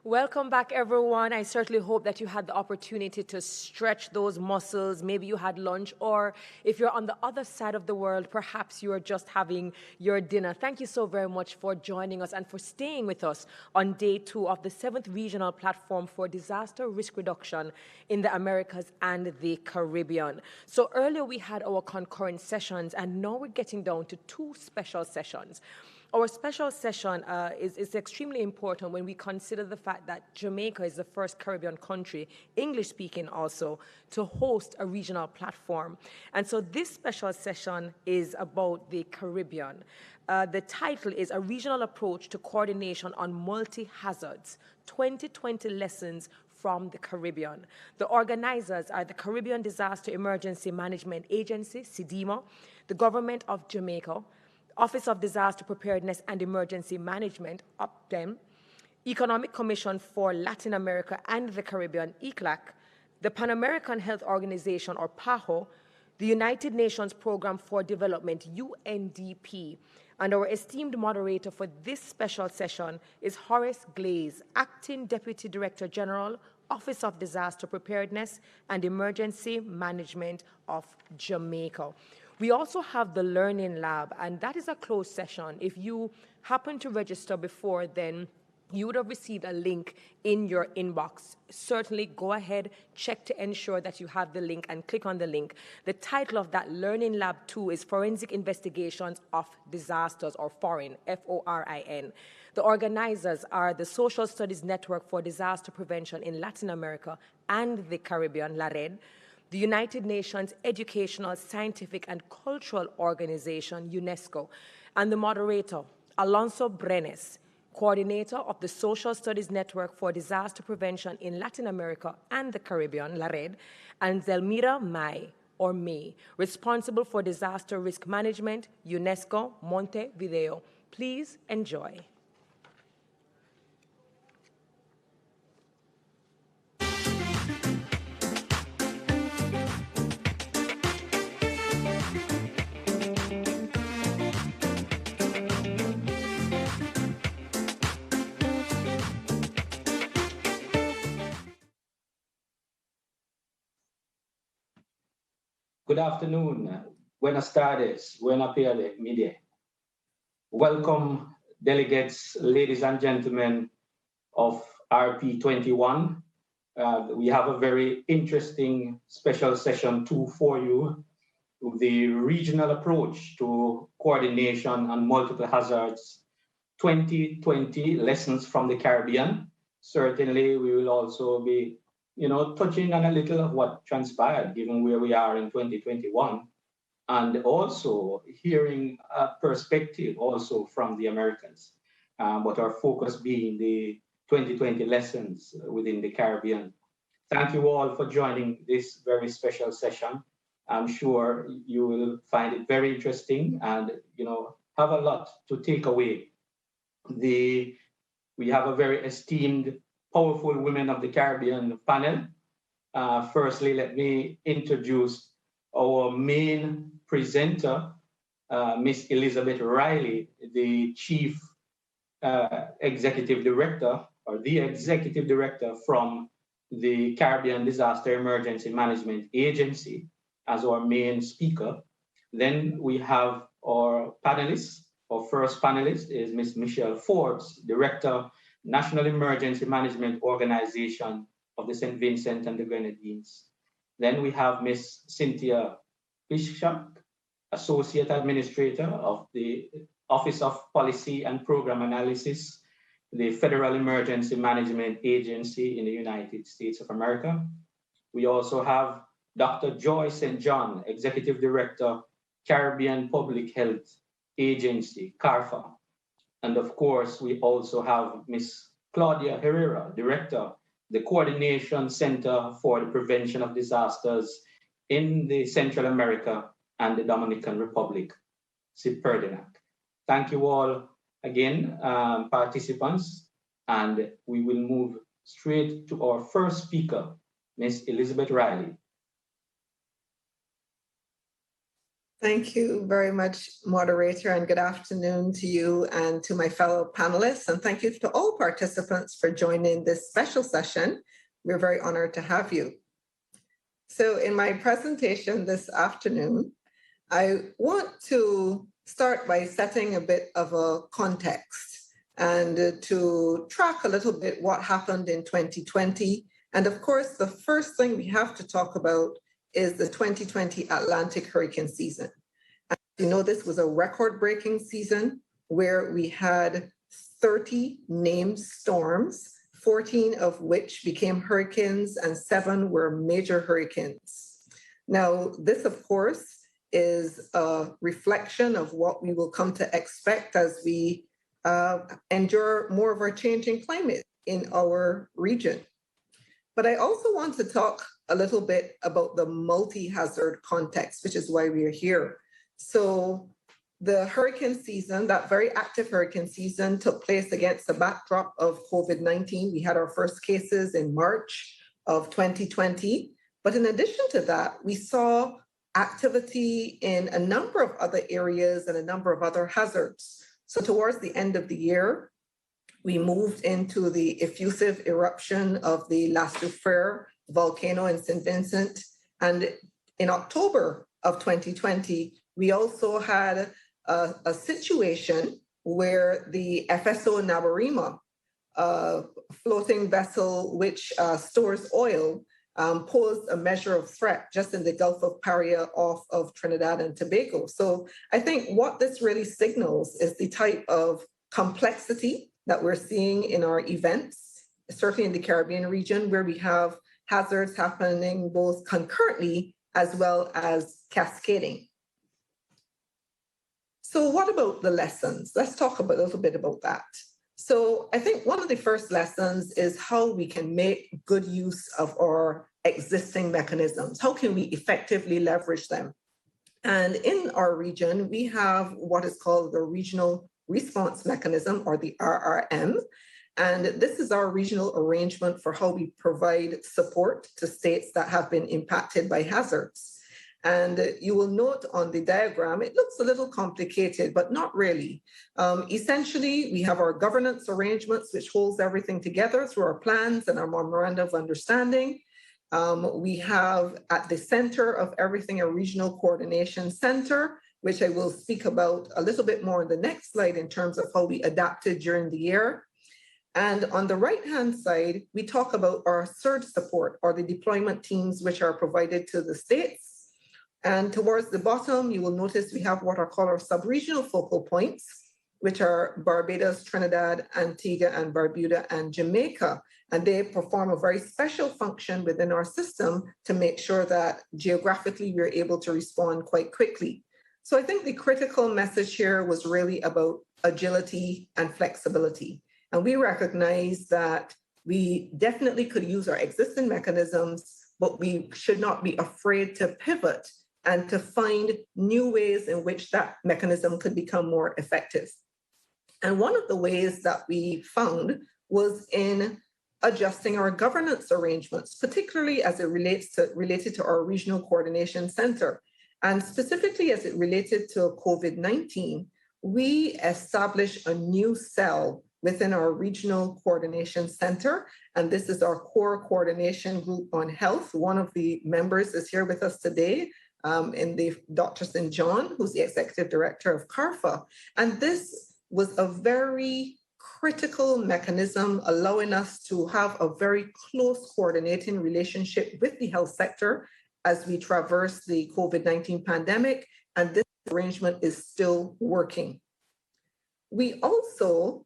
Welcome back, everyone. I certainly hope that you had the opportunity to stretch those muscles. Maybe you had lunch, or if you're on the other side of the world, perhaps you are just having your dinner. Thank you so very much for joining us and for staying with us on day 2 of the 7th Regional Platform for Disaster Risk Reduction in the Americas and the Caribbean. So earlier we had our concurrent sessions, and now we're getting down to 2 special sessions. Our special session is extremely important when we consider the fact that Jamaica is the first Caribbean country, English-speaking also, to host a regional platform. And so this special session is about the Caribbean. The title is A Regional Approach to Coordination on Multi-Hazards, 2020 Lessons from the Caribbean. The organizers are the Caribbean Disaster Emergency Management Agency, CDEMA, the Government of Jamaica, Office of Disaster Preparedness and Emergency Management, OPDEM, Economic Commission for Latin America and the Caribbean, ECLAC, the Pan American Health Organization, or PAHO, the United Nations Programme for Development, UNDP, and our esteemed moderator for this special session is Horace Glaze, Acting Deputy Director General, Office of Disaster Preparedness and Emergency Management of Jamaica. We also have the Learning Lab, and that is a closed session. If you happen to register before, then you would have received a link in your inbox. Certainly go ahead, check to ensure that you have the link and click on the link. The title of that Learning Lab 2 is Forensic Investigations of Disasters, or FORIN, F-O-R-I-N. The organizers are the Social Studies Network for Disaster Prevention in Latin America and the Caribbean, LARED, the United Nations Educational, Scientific and Cultural Organization, UNESCO, and the moderator, Alonso Brenes, coordinator of the Social Studies Network for Disaster Prevention in Latin America and the Caribbean, LARED, and Zelmira Mai, or May, responsible for disaster risk management, UNESCO, Montevideo. Please enjoy. Good afternoon. Buenas tardes. Buena tarde, midi. Welcome, delegates, ladies and gentlemen of RP21. We have a very interesting special session 2 for you, the regional approach to coordination on multiple hazards, 2020 lessons from the Caribbean. Certainly, we will also be touching on a little of what transpired, given where we are in 2021, and also hearing a perspective also from the Americans, but our focus being the 2020 lessons within the Caribbean. Thank you all for joining this very special session. I'm sure you will find it very interesting and have a lot to take away. We have a very esteemed powerful women of the Caribbean panel. Firstly, let me introduce our main presenter, Miss Elizabeth Riley, the Chief Executive Director, or the Executive Director from the Caribbean Disaster Emergency Management Agency, as our main speaker. Then we have our panelists. Our first panelist is Miss Michelle Forbes, Director, National Emergency Management Organization of the St. Vincent and the Grenadines. Then we have Miss Cynthia Pisha, Associate Administrator of the Office of Policy and Program Analysis, the Federal Emergency Management Agency in the United States of America. We also have Dr. Joy St. John, Executive Director, Caribbean Public Health Agency, Karfa. And of course, we also have Ms. Claudia Herrera, Director, the Coordination Center for the Prevention of Disasters in the Central America and the Dominican Republic, CIPERDINAC. Thank you all again, participants, and we will move straight to our first speaker, Ms. Elizabeth Riley. Thank you very much, moderator, and good afternoon to you and to my fellow panelists. And thank you to all participants for joining this special session. We're very honored to have you. So in my presentation this afternoon, I want to start by setting a bit of a context and to track a little bit what happened in 2020. And of course, the first thing we have to talk about is the 2020 Atlantic hurricane season. As you know, this was a record-breaking season where we had 30 named storms, 14 of which became hurricanes and 7 were major hurricanes. Now, this, of course, is a reflection of what we will come to expect as we endure more of our changing climate in our region. But I also want to talk a little bit about the multi-hazard context, which is why we are here. So the hurricane season, that very active hurricane season, took place against the backdrop of COVID-19. We had our first cases in March of 2020. But in addition to that, we saw activity in a number of other areas and a number of other hazards. So towards the end of the year, we moved into the effusive eruption of the La Soufrière volcano in St. Vincent. And in October of 2020, we also had a situation where the FSO Nabarima, floating vessel which stores oil, posed a measure of threat just in the Gulf of Paria off of Trinidad and Tobago. So I think what this really signals is the type of complexity that we're seeing in our events, certainly in the Caribbean region, where we have hazards happening both concurrently as well as cascading. So what about the lessons? Let's talk a little bit about that. So I think one of the first lessons is how we can make good use of our existing mechanisms. How can we effectively leverage them? And in our region, we have what is called the Regional Response Mechanism, or the RRM. And this is our regional arrangement for how we provide support to states that have been impacted by hazards. And you will note on the diagram, it looks a little complicated, but not really. Essentially, we have our governance arrangements, which holds everything together through our plans and our memorandum of understanding. We have at the center of everything a regional coordination center, which I will speak about a little bit more in the next slide in terms of how we adapted during the year. And on the right-hand side, we talk about our surge support, or the deployment teams which are provided to the states. And towards the bottom, you will notice we have what are called our sub-regional focal points, which are Barbados, Trinidad, Antigua and Barbuda, and Jamaica. And they perform a very special function within our system to make sure that geographically we're able to respond quite quickly. So I think the critical message here was really about agility and flexibility. And we recognize that we definitely could use our existing mechanisms, but we should not be afraid to pivot and to find new ways in which that mechanism could become more effective. And one of the ways that we found was in adjusting our governance arrangements, particularly as it related to our regional coordination center. And specifically as it related to COVID-19, we established a new cell within our regional coordination center. And this is our core coordination group on health. One of the members is here with us today, in the Dr. St. John, who's the executive director of Karfa. And this was a very critical mechanism, allowing us to have a very close coordinating relationship with the health sector as we traverse the COVID-19 pandemic. And this arrangement is still working. We also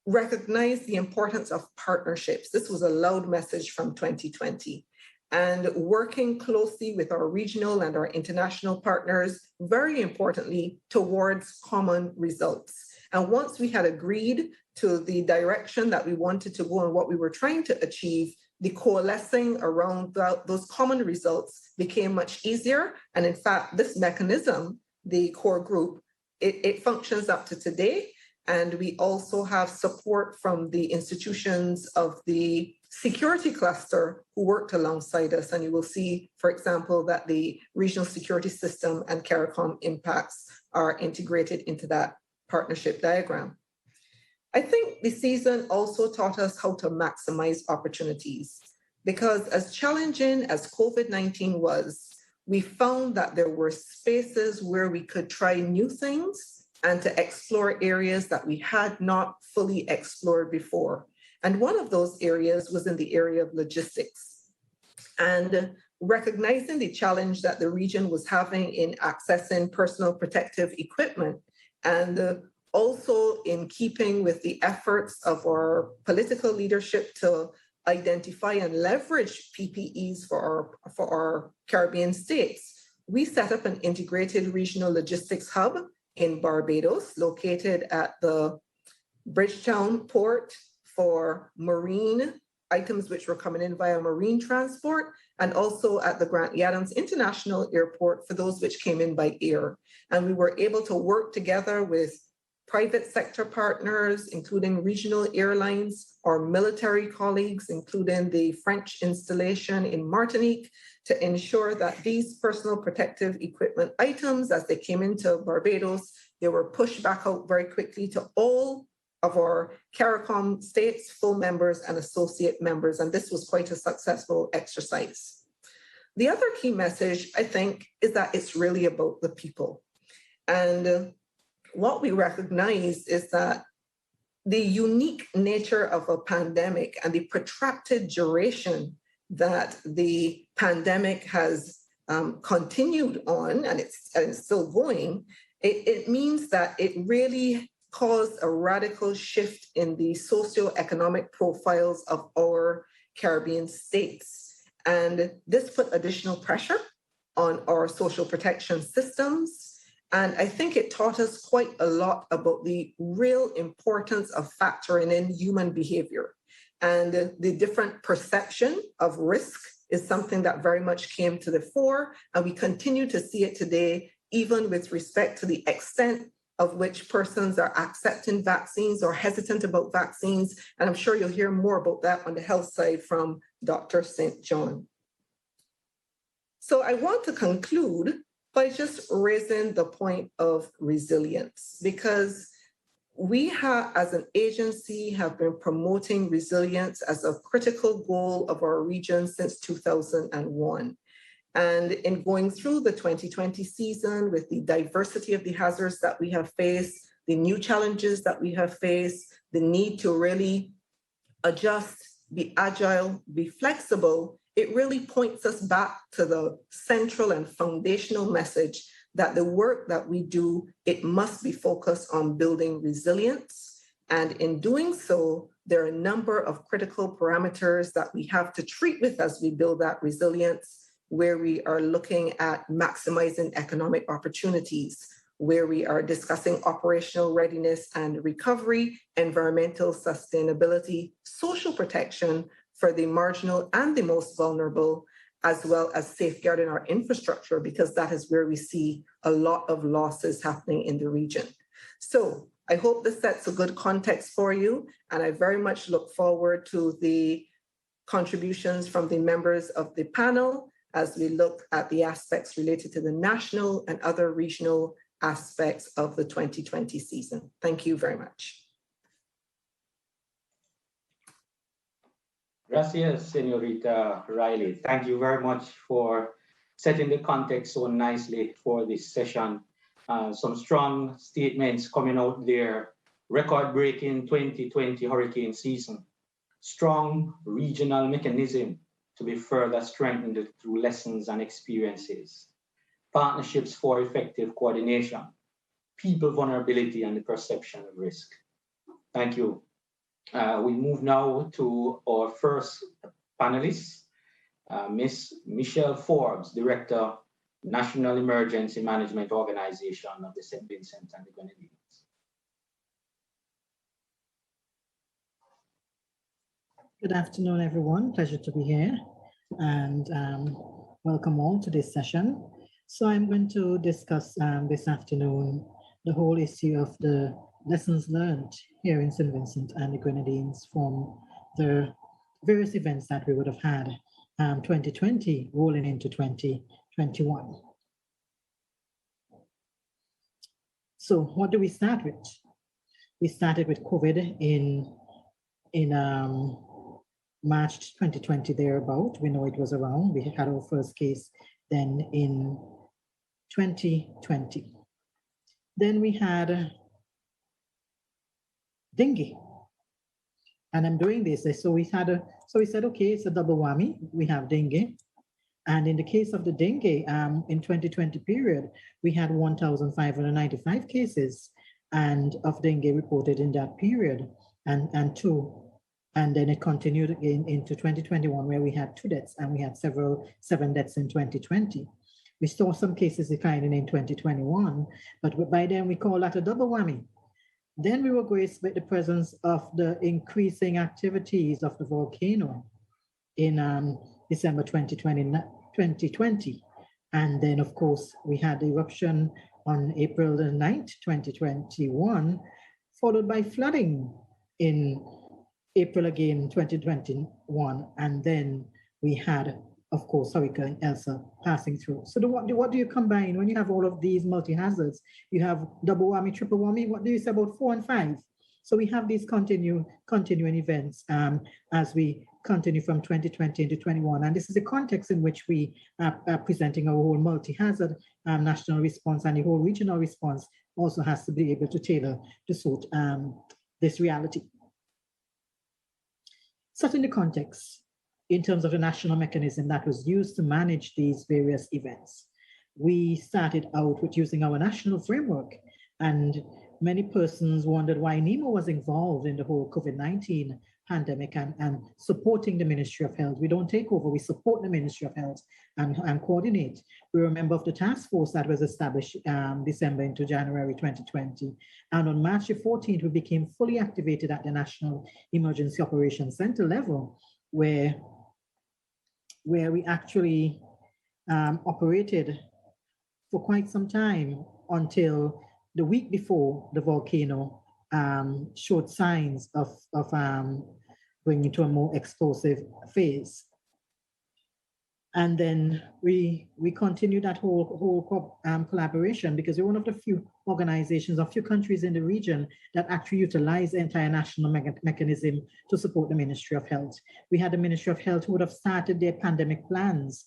recognize the importance of partnerships. This was a loud message from 2020. And working closely with our regional and our international partners, very importantly, towards common results. And once we had agreed to the direction that we wanted to go and what we were trying to achieve, the coalescing around those common results became much easier. And in fact, this mechanism, the core group, it functions up to today. And we also have support from the institutions of the security cluster who worked alongside us. And you will see, for example, that the regional security system and CARICOM impacts are integrated into that partnership diagram. I think the season also taught us how to maximize opportunities, because as challenging as COVID-19 was, we found that there were spaces where we could try new things and to explore areas that we had not fully explored before. And one of those areas was in the area of logistics. And recognizing the challenge that the region was having in accessing personal protective equipment, and also in keeping with the efforts of our political leadership to identify and leverage PPEs for our Caribbean states, we set up an integrated regional logistics hub in Barbados, located at the Bridgetown port for marine items which were coming in via marine transport, and also at the Grant Adams International Airport for those which came in by air. And we were able to work together with private sector partners, including regional airlines, our military colleagues, including the French installation in Martinique, to ensure that these personal protective equipment items, as they came into Barbados, they were pushed back out very quickly to all of our CARICOM states, full members and associate members, and this was quite a successful exercise. The other key message, I think, is that it's really about the people. And what we recognize is that the unique nature of a pandemic and the protracted duration that the pandemic has continued on, and it's still going, it means that it really caused a radical shift in the socioeconomic profiles of our Caribbean states. And this put additional pressure on our social protection systems. And I think it taught us quite a lot about the real importance of factoring in human behavior. And the different perception of risk is something that very much came to the fore. And we continue to see it today, even with respect to the extent of which persons are accepting vaccines or hesitant about vaccines. And I'm sure you'll hear more about that on the health side from Dr. St. John. So I want to conclude by just raising the point of resilience, because we have, as an agency, have been promoting resilience as a critical goal of our region since 2001. And in going through the 2020 season with the diversity of the hazards that we have faced, the new challenges that we have faced, the need to really adjust, be agile, be flexible, it really points us back to the central and foundational message that the work that we do, it must be focused on building resilience. And in doing so, there are a number of critical parameters that we have to treat with as we build that resilience, where we are looking at maximizing economic opportunities, where we are discussing operational readiness and recovery, environmental sustainability, social protection for the marginal and the most vulnerable, as well as safeguarding our infrastructure, because that is where we see a lot of losses happening in the region. So I hope this sets a good context for you, and I very much look forward to the contributions from the members of the panel as we look at the aspects related to the national and other regional aspects of the 2020 season. Thank you very much. Gracias, Senorita Riley. Thank you very much for setting the context so nicely for this session. Some strong statements coming out there. Record-breaking 2020 hurricane season. Strong regional mechanism to be further strengthened through lessons and experiences. Partnerships for effective coordination. People vulnerability and the perception of risk. Thank you. We move now to our first panelist, Ms. Michelle Forbes, Director, National Emergency Management Organization of the St. Vincent and the Grenadines. Good afternoon, everyone. Pleasure to be here, and welcome all to this session. So I'm going to discuss this afternoon the whole issue of the lessons learned here in St. Vincent and the Grenadines from the various events that we would have had 2020 rolling into 2021. So what do we start with? We started with COVID in March 2020 thereabout. We know it was around. We had our first case then in 2020. Then we had dengue. And I'm doing this. So we said, okay, it's a double whammy. We have dengue. And in the case of the dengue, in 2020 period, we had 1,595 cases of dengue reported in that period, and then it continued again into 2021, where we had 2 deaths, and we had 7 deaths in 2020. We saw some cases declining in 2021, but by then we call that a double whammy. Then we were graced with the presence of the increasing activities of the volcano in December 2020. And then, of course, we had the eruption on April the 9th, 2021, followed by flooding in April again, 2021. And then we had, of course, Hurricane Elsa passing through. So what do you combine when you have all of these multi-hazards? You have double whammy, triple whammy. What do you say about 4 and 5? So we have these continuing events as we continue from 2020 into 21. And this is the context in which we are presenting our whole multi-hazard national response, and the whole regional response also has to be able to tailor to suit this reality. Setting the context in terms of the national mechanism that was used to manage these various events. We started out with using our national framework, and many persons wondered why NEMO was involved in the whole COVID-19 pandemic and supporting the Ministry of Health. We don't take over, we support the Ministry of Health and coordinate. We were a member of the task force that was established December into January 2020. And on March the 14th, we became fully activated at the National Emergency Operations Center level, where we actually operated for quite some time until the week before the volcano showed signs of going into a more explosive phase. And then we continued that whole collaboration, because we're one of the few organizations, a few countries in the region that actually utilize the entire national mechanism to support the Ministry of Health. We had the Ministry of Health who would have started their pandemic plans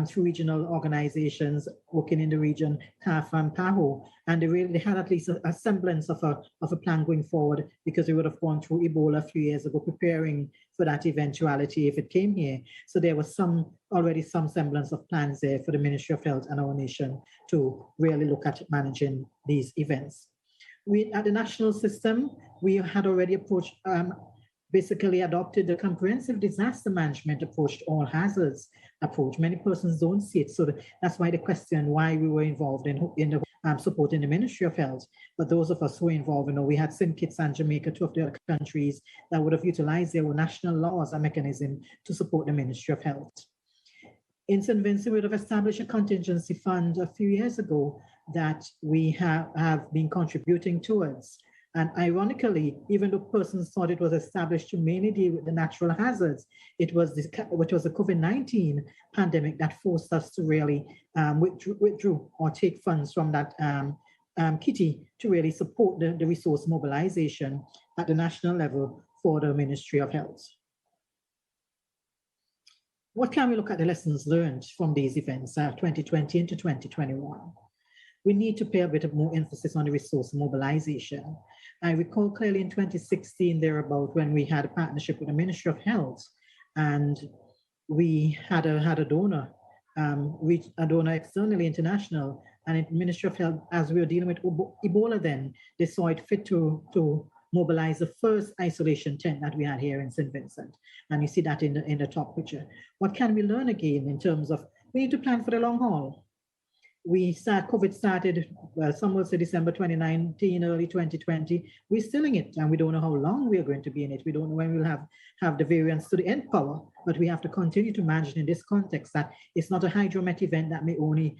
through regional organizations working in the region, Karfa and PAHO, and they had at least a semblance of a plan going forward, because we would have gone through Ebola a few years ago, preparing for that eventuality if it came here. So there was already some semblance of plans there for the Ministry of Health and our nation to really look at managing these events. At the national system, we had already approached, basically adopted the comprehensive disaster management approach to all hazards approach. Many persons don't see it, so that's why the question why we were involved in supporting the Ministry of Health. But those of us who were involved, we had St. Kitts and Jamaica, 2 of the other countries that would have utilized their national laws and mechanism to support the Ministry of Health. In St. Vincent, we would have established a contingency fund a few years ago that we have been contributing towards. And ironically, even though persons thought it was established to mainly deal with the natural hazards, it was the COVID-19 pandemic that forced us to really withdraw or take funds from that kitty to really support the resource mobilization at the national level for the Ministry of Health. What can we look at the lessons learned from these events, 2020 into 2021? We need to pay a bit of more emphasis on the resource mobilization. I recall clearly in 2016 thereabout, when we had a partnership with the Ministry of Health, and we had a donor, a donor externally international, and in the Ministry of Health, as we were dealing with Ebola then, they saw it fit to mobilize the first isolation tent that we had here in St. Vincent. And you see that in the top picture. What can we learn again in terms of, we need to plan for the long haul. COVID started, well, some will say December 2019, early 2020. We're still in it, and we don't know how long we are going to be in it. We don't know when we'll have the variants to the end power, but we have to continue to manage in this context that it's not a hydromet event that may only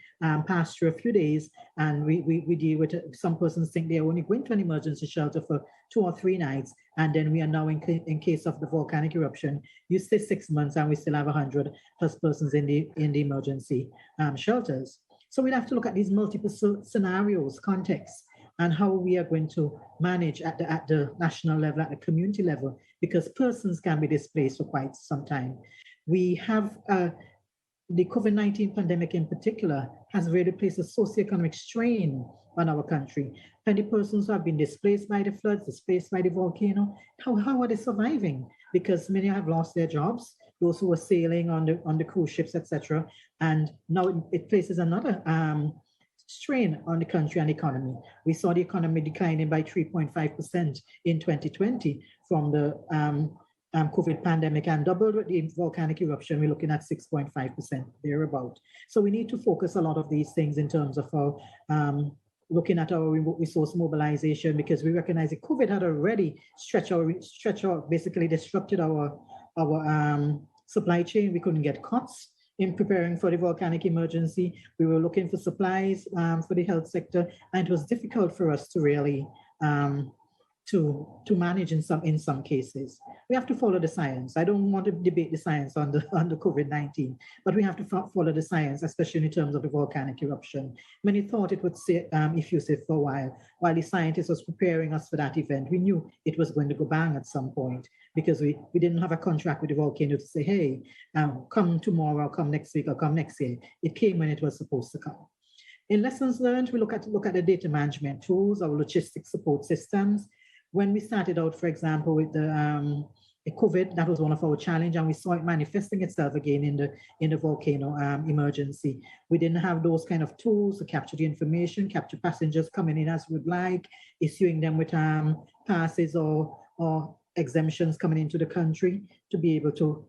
pass through a few days, and we deal with it. Some persons think they're only going to an emergency shelter for 2 or 3 nights, and then we are now in case of the volcanic eruption, you stay 6 months and we still have 100+ persons in the emergency shelters. So we'll have to look at these multiple scenarios, contexts, and how we are going to manage at the national level, at the community level, because persons can be displaced for quite some time. We have the COVID-19 pandemic in particular has really placed a socioeconomic strain on our country. Many persons who have been displaced by the floods, displaced by the volcano, how are they surviving? Because many have lost their jobs, those who were sailing on the cruise ships, etc. And now it places another strain on the country and economy. We saw the economy declining by 3.5% in 2020 from the COVID pandemic, and doubled with the volcanic eruption, we're looking at 6.5% thereabout. So we need to focus a lot of these things in terms of our looking at our resource mobilization, because we recognize that COVID had already basically disrupted our supply chain. We couldn't get cuts in preparing for the volcanic emergency. We were looking for supplies for the health sector, and it was difficult for us to really to manage in some cases. We have to follow the science. I don't want to debate the science on the COVID-19, but we have to follow the science, especially in terms of the volcanic eruption. Many thought it would stay effusive for a while the scientists was preparing us for that event. We knew it was going to go bang at some point, because we didn't have a contract with the volcano to say, hey, come tomorrow, come next week, or come next year. It came when it was supposed to come. In lessons learned, we look at the data management tools, our logistics support systems. When we started out, for example, with the COVID, that was one of our challenges, and we saw it manifesting itself again in the volcano emergency. We didn't have those kind of tools to capture the information, capture passengers coming in as we'd like, issuing them with passes or exemptions coming into the country, to be able to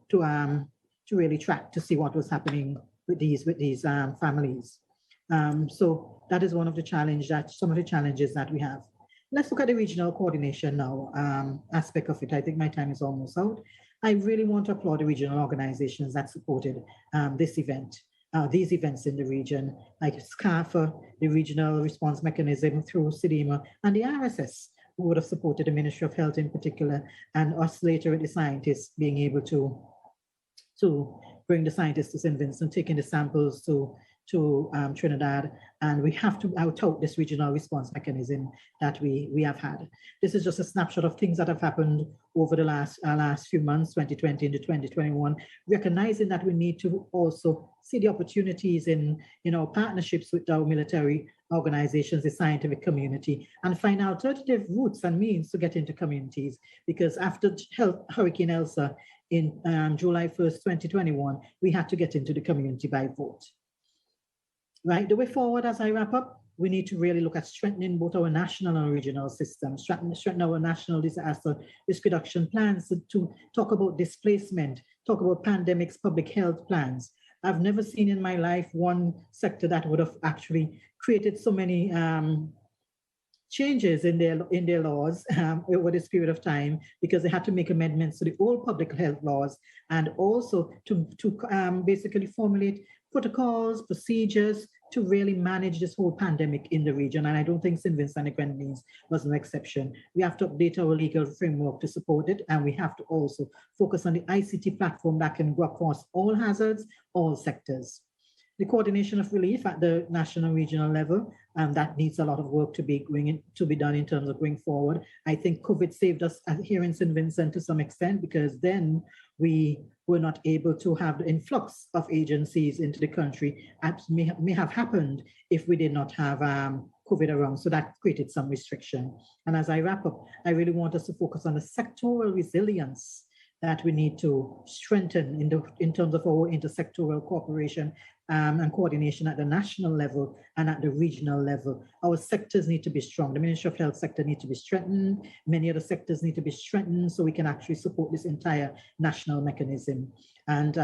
really track to see what was happening with these families. So that is one of the some of the challenges that we have. Let's look at the regional coordination now aspect of it. I think my time is almost out. I really want to applaud the regional organizations that supported this event, these events in the region, like Karfa, the regional response mechanism through CIDEMA, and the RSS, who would have supported the Ministry of Health in particular, and us later with the scientists being able to bring the scientists to St. Vincent, taking the samples to Trinidad, and we have to tout this regional response mechanism that we have had. This is just a snapshot of things that have happened over the last few months, 2020 into 2021, recognizing that we need to also see the opportunities in our partnerships with our military organizations, the scientific community, and find alternative routes and means to get into communities. Because after Hurricane Elsa in July 1st, 2021, we had to get into the community by vote. Right, the way forward, as I wrap up, we need to really look at strengthening both our national and regional systems, strengthen our national disaster risk reduction plans, to talk about displacement, talk about pandemics, public health plans. I've never seen in my life one sector that would have actually created so many changes in their laws over this period of time, because they had to make amendments to the old public health laws, and also to basically formulate protocols, procedures to really manage this whole pandemic in the region. And I don't think St. Vincent and the Grenadines was no exception. We have to update our legal framework to support it, and we have to also focus on the ICT platform that can go across all hazards, all sectors. The coordination of relief at the national and regional level, that needs a lot of work to be done in terms of going forward. I think COVID saved us here in St. Vincent to some extent, because then we were not able to have the influx of agencies into the country, as may have happened if we did not have COVID around. So that created some restriction. And as I wrap up, I really want us to focus on the sectoral resilience that we need to strengthen in terms of our intersectoral cooperation and coordination at the national level and at the regional level. Our sectors need to be strong. The Ministry of Health sector needs to be strengthened. Many other sectors need to be strengthened so we can actually support this entire national mechanism. And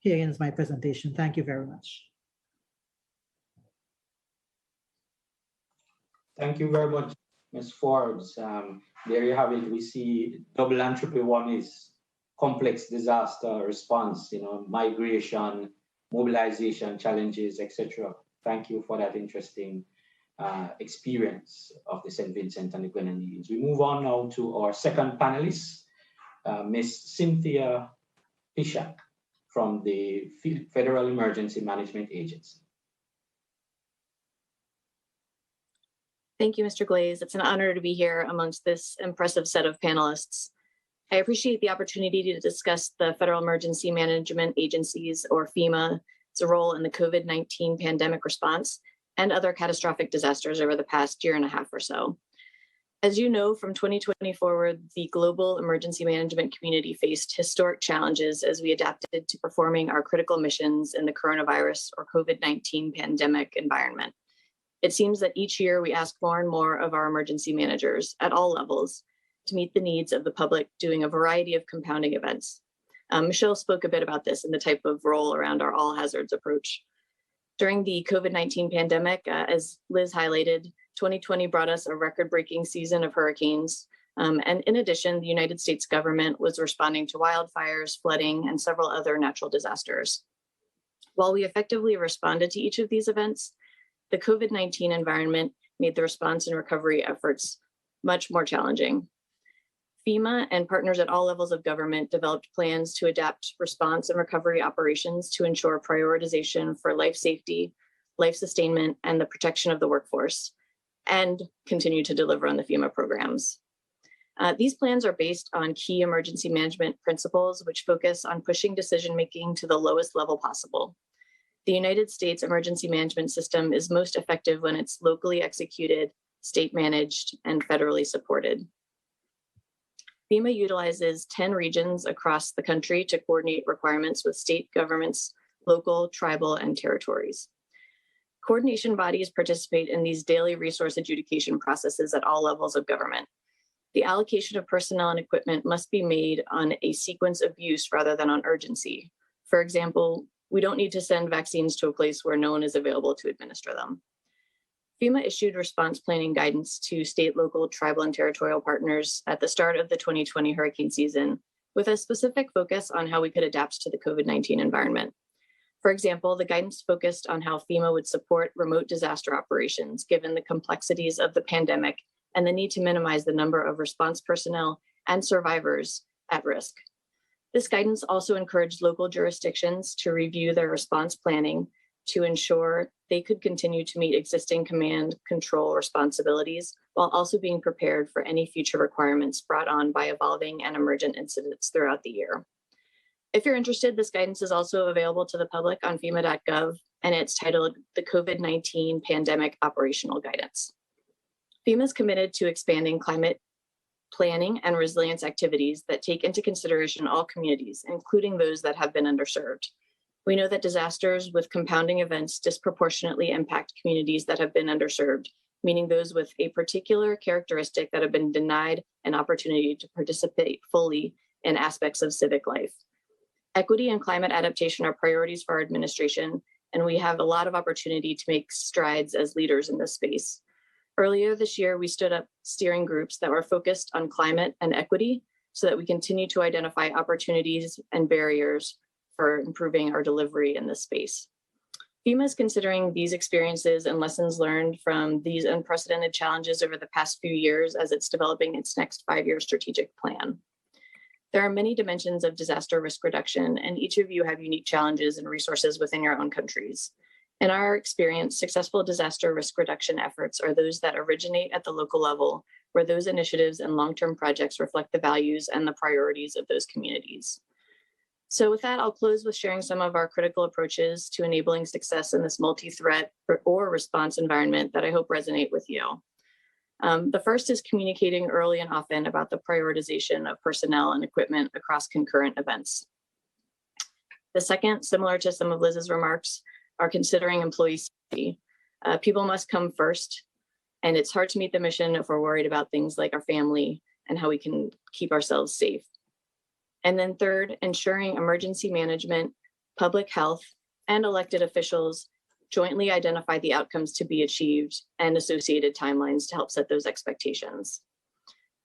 here ends my presentation. Thank you very much. Thank you very much, Ms. Forbes. There you have it. We see double entropy. One is complex disaster response, migration, mobilization challenges, etc. Thank you for that interesting experience of the St. Vincent and the Grenadines. We move on now to our second panelist, Ms. Cynthia Pisha from the Federal Emergency Management Agency. Thank you, Mr. Glaze. It's an honor to be here amongst this impressive set of panelists. I appreciate the opportunity to discuss the Federal Emergency Management Agency's, or FEMA's, role in the COVID-19 pandemic response and other catastrophic disasters over the past year and a half or so. As you know, from 2020 forward, the global emergency management community faced historic challenges as we adapted to performing our critical missions in the coronavirus or COVID-19 pandemic environment. It seems that each year we ask more and more of our emergency managers at all levels to meet the needs of the public doing a variety of compounding events. Michelle spoke a bit about this in the type of role around our all hazards approach. During the COVID-19 pandemic, as Liz highlighted, 2020 brought us a record-breaking season of hurricanes. And in addition, the United States government was responding to wildfires, flooding, and several other natural disasters. While we effectively responded to each of these events, the COVID-19 environment made the response and recovery efforts much more challenging. FEMA and partners at all levels of government developed plans to adapt response and recovery operations to ensure prioritization for life safety, life sustainment, and the protection of the workforce, and continue to deliver on the FEMA programs. These plans are based on key emergency management principles, which focus on pushing decision-making to the lowest level possible. The United States emergency management system is most effective when it's locally executed, state managed, and federally supported. FEMA utilizes 10 regions across the country to coordinate requirements with state governments, local, tribal, and territories. Coordination bodies participate in these daily resource adjudication processes at all levels of government. The allocation of personnel and equipment must be made on a sequence of use rather than on urgency. For example, we don't need to send vaccines to a place where no one is available to administer them. FEMA issued response planning guidance to state, local, tribal, and territorial partners at the start of the 2020 hurricane season, with a specific focus on how we could adapt to the COVID-19 environment. For example, the guidance focused on how FEMA would support remote disaster operations, given the complexities of the pandemic and the need to minimize the number of response personnel and survivors at risk. This guidance also encouraged local jurisdictions to review their response planning to ensure they could continue to meet existing command control responsibilities while also being prepared for any future requirements brought on by evolving and emergent incidents throughout the year. If you're interested, this guidance is also available to the public on FEMA.gov, and it's titled the COVID-19 Pandemic Operational Guidance. FEMA is committed to expanding climate planning and resilience activities that take into consideration all communities, including those that have been underserved. We know that disasters with compounding events disproportionately impact communities that have been underserved, meaning those with a particular characteristic that have been denied an opportunity to participate fully in aspects of civic life. Equity and climate adaptation are priorities for our administration, and we have a lot of opportunity to make strides as leaders in this space. Earlier this year, we stood up steering groups that were focused on climate and equity so that we continue to identify opportunities and barriers for improving our delivery in this space. FEMA is considering these experiences and lessons learned from these unprecedented challenges over the past few years as it's developing its next 5-year strategic plan. There are many dimensions of disaster risk reduction, and each of you have unique challenges and resources within your own countries. In our experience, successful disaster risk reduction efforts are those that originate at the local level, where those initiatives and long-term projects reflect the values and the priorities of those communities. So with that, I'll close with sharing some of our critical approaches to enabling success in this multi-threat or response environment that I hope resonate with you. The first is communicating early and often about the prioritization of personnel and equipment across concurrent events. The second, similar to some of Liz's remarks, are considering employee safety. People must come first, and it's hard to meet the mission if we're worried about things like our family and how we can keep ourselves safe. And then third, ensuring emergency management, public health, and elected officials jointly identify the outcomes to be achieved and associated timelines to help set those expectations.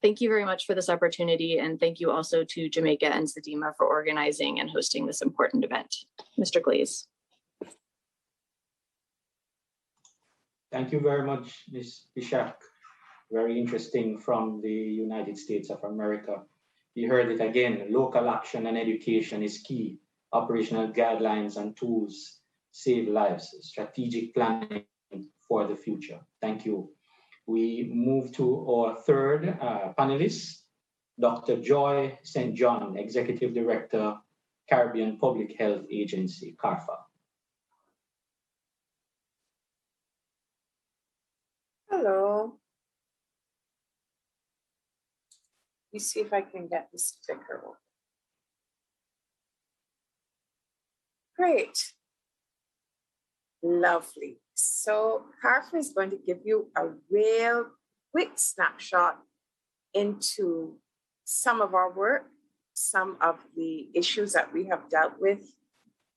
Thank you very much for this opportunity, and thank you also to Jamaica and SEDIMA for organizing and hosting this important event. Mr. Glaze. Thank you very much, Ms. Pisha. Very interesting from the United States of America. You heard it again, local action and education is key. Operational guidelines and tools save lives, strategic planning for the future. Thank you. We move to our third panelist, Dr. Joy St. John, Executive Director, Caribbean Public Health Agency, Karfa. Hello. Let me see if I can get this clicker open. Great. Lovely. So Karfa is going to give you a real quick snapshot into some of our work, some of the issues that we have dealt with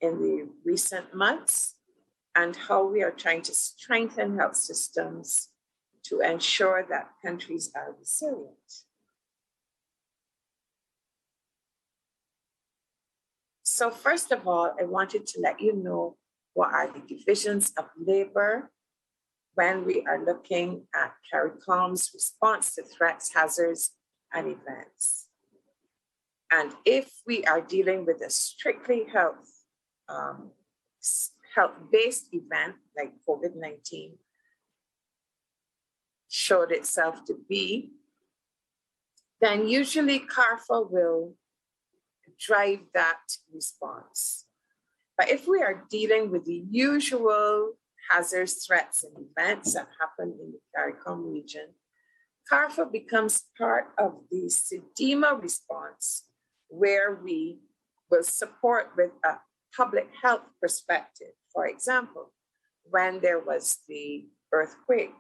in the recent months, and how we are trying to strengthen health systems to ensure that countries are resilient. So first of all, I wanted to let you know what are the divisions of labor when we are looking at CARICOM's response to threats, hazards, and events. And if we are dealing with a strictly health-based event like COVID-19 showed itself to be, then usually Karfa will drive that response. But if we are dealing with the usual hazards, threats, and events that happen in the CARICOM region, Karfa becomes part of the SEDIMA response, where we will support with a public health perspective. For example, when there was the earthquake,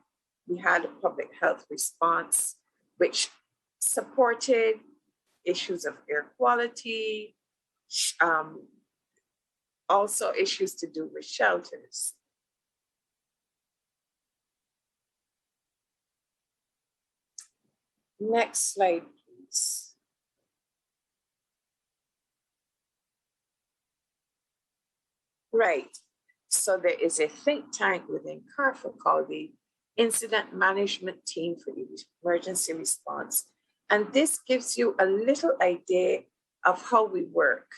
we had a public health response which supported issues of air quality, also issues to do with shelters. Next slide, please. Right. So there is a think tank within Karfa called the Incident Management Team for Emergency Response. And this gives you a little idea of how we work.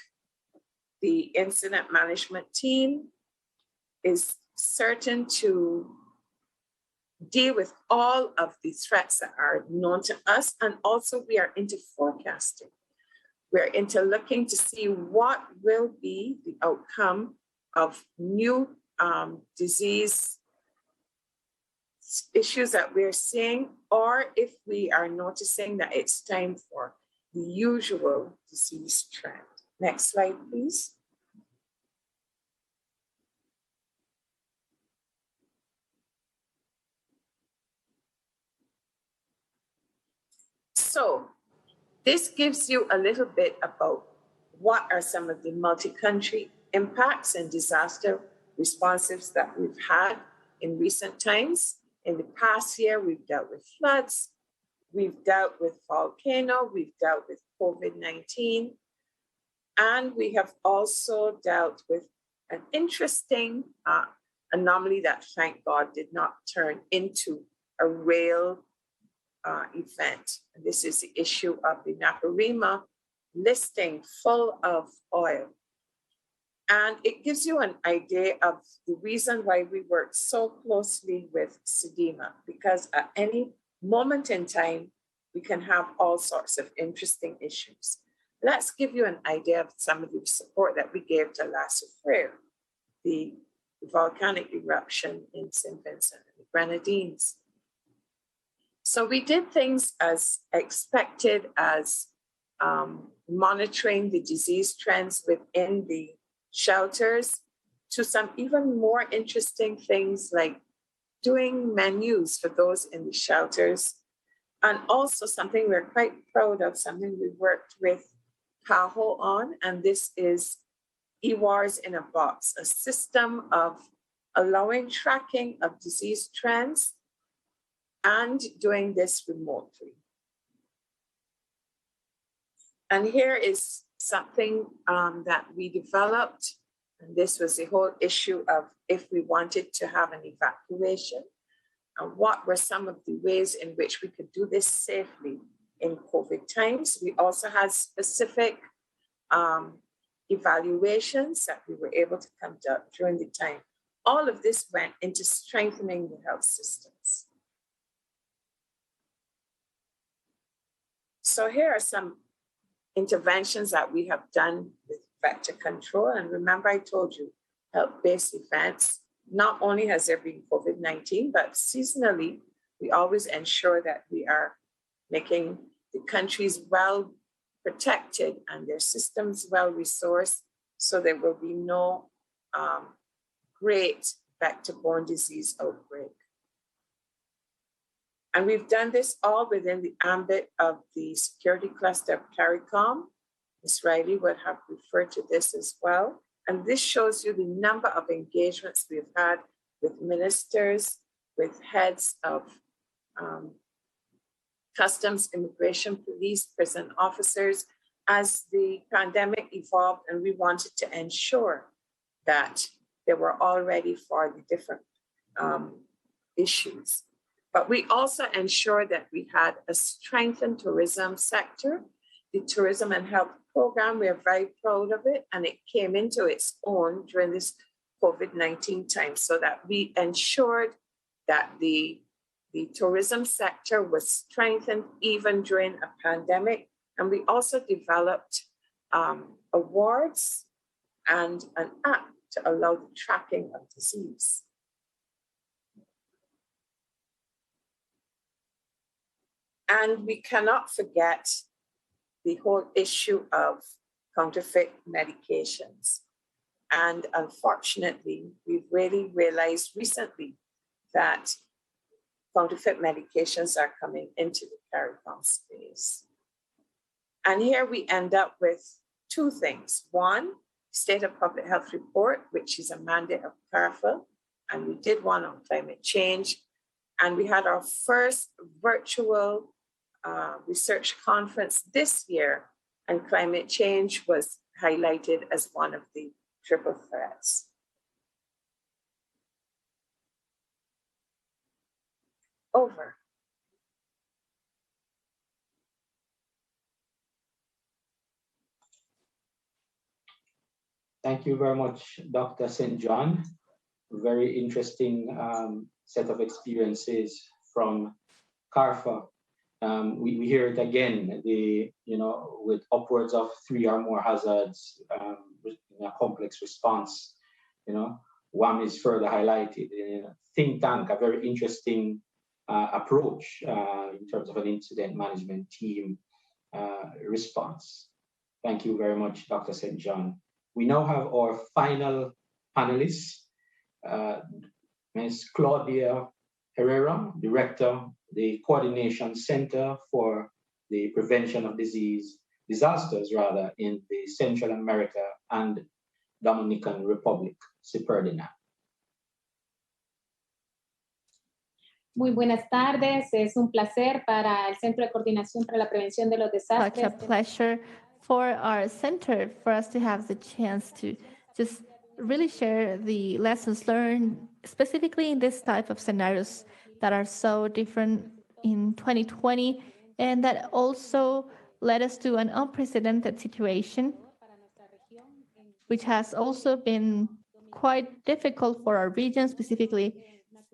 The Incident Management Team is certain to deal with all of the threats that are known to us. And also we are into forecasting. We're into looking to see what will be the outcome of new disease issues that we're seeing, or if we are noticing that it's time for the usual disease trend. Next slide, please. So this gives you a little bit about what are some of the multi-country impacts and disaster responses that we've had in recent times. In the past year, we've dealt with floods, we've dealt with volcano, we've dealt with COVID-19, and we have also dealt with an interesting anomaly that, thank God, did not turn into a real event. And this is the issue of the Naparima listing full of oil. And it gives you an idea of the reason why we work so closely with SEDIMA, because at any moment in time, we can have all sorts of interesting issues. Let's give you an idea of some of the support that we gave to La Soufrière, the volcanic eruption in St. Vincent and the Grenadines. So we did things as expected as monitoring the disease trends within the shelters, to some even more interesting things like doing menus for those in the shelters. And also something we're quite proud of, something we worked with PAHO on, and this is EWARs in a box, a system of allowing tracking of disease trends, and doing this remotely. And here is something that we developed, and this was the whole issue of if we wanted to have an evacuation, and what were some of the ways in which we could do this safely in COVID times. We also had specific evaluations that we were able to conduct during the time. All of this went into strengthening the health systems. So here are some interventions that we have done with vector control. And remember, I told you, health-based events, not only has there been COVID-19, but seasonally, we always ensure that we are making the countries well protected and their systems well resourced, so there will be no great vector-borne disease outbreak. And we've done this all within the ambit of the security cluster of CARICOM. Ms. Riley would have referred to this as well. And this shows you the number of engagements we've had with ministers, with heads of customs, immigration, police, prison officers, as the pandemic evolved, and we wanted to ensure that they were all ready for the different issues. But we also ensured that we had a strengthened tourism sector. The Tourism and Health Program, we are very proud of it, and it came into its own during this COVID-19 time, so that we ensured that the tourism sector was strengthened even during a pandemic. And we also developed awards and an app to allow the tracking of disease. And we cannot forget the whole issue of counterfeit medications. And unfortunately, we've really realized recently that counterfeit medications are coming into the CARICOM space. And here we end up with two things. One, State of Public Health Report, which is a mandate of Karfa, and we did one on climate change. And we had our first virtual research conference this year, and climate change was highlighted as one of the triple threats. Over. Thank you very much, Dr. St. John. Very interesting set of experiences from Karfa. We hear it again, with upwards of 3 or more hazards in a complex response. One is further highlighted. Think tank, a very interesting approach in terms of an incident management team response. Thank you very much, Dr. St. John. We now have our final panelists, Ms. Claudia Herrera, Director, the Coordination Center for the Prevention of Disasters in the Central America and Dominican Republic, CIPERDINA. Muy buenas tardes, es un placer para el Centro de Coordinación para la Prevención de los Desastres. Such a pleasure for our center for us to have the chance to just really share the lessons learned, specifically in this type of scenarios that are so different in 2020, and that also led us to an unprecedented situation, which has also been quite difficult for our region, specifically